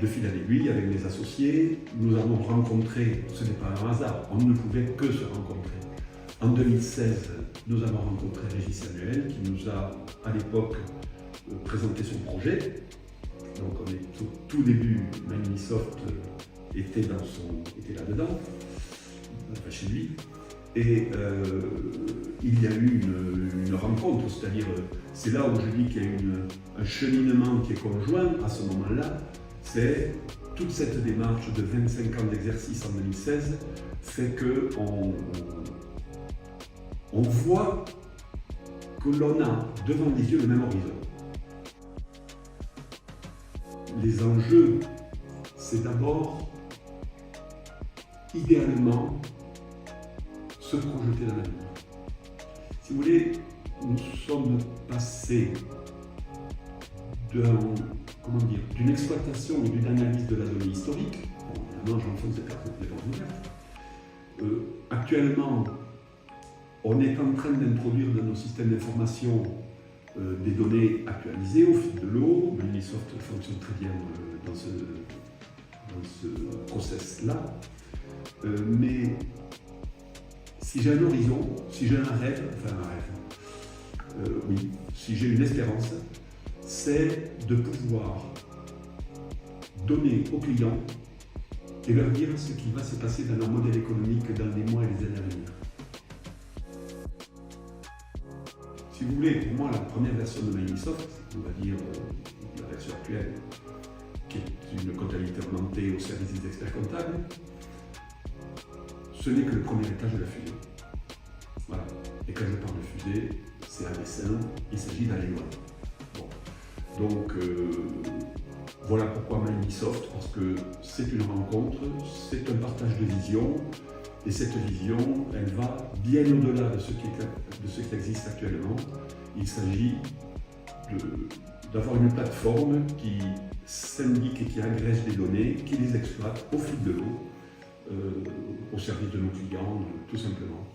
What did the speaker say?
de fil à l'aiguille, avec mes associés, nous avons rencontré, ce n'est pas un hasard, on ne pouvait que se rencontrer. En 2016, nous avons rencontré Régis Samuel, qui nous a, à l'époque, présenté son projet. Donc on est au tout début, Microsoft était là-dedans, enfin chez lui. Et il y a eu une rencontre, c'est-à-dire, c'est là où je dis qu'il y a eu un cheminement qui est conjoint à ce moment-là. C'est toute cette démarche de 25 ans d'exercice en 2016 fait qu'on voit que l'on a devant les yeux le même horizon. Les enjeux, c'est d'abord, idéalement, se projeter dans l'avenir. Si vous voulez, nous sommes passés d'une exploitation ou d'une analyse de la donnée historique. Bon, évidemment, j'enfonce les portes ouvertes. Actuellement, on est en train d'introduire dans nos systèmes d'information des données actualisées au fil de l'eau. Microsoft fonctionne très bien dans ce process-là. Mais si j'ai un horizon, si j'ai un rêve, oui, si j'ai une espérance, c'est de pouvoir donner aux clients et leur dire ce qui va se passer dans leur modèle économique dans les mois et les années à venir. Si vous voulez, pour moi, la première version de Microsoft, on va dire la version actuelle, qui est une comptabilité augmentée au service des experts comptables, ce n'est que le premier étage de la fusée. Voilà. Et quand je parle de fusée, c'est un dessin, il s'agit d'aller loin. Bon. Donc, voilà pourquoi Microsoft, parce que c'est une rencontre, c'est un partage de vision, et cette vision, elle va bien au-delà de ce qui existe actuellement. Il s'agit d'avoir une plateforme qui syndique et qui agrège des données, qui les exploite au fil de l'eau, au service de nos clients, tout simplement.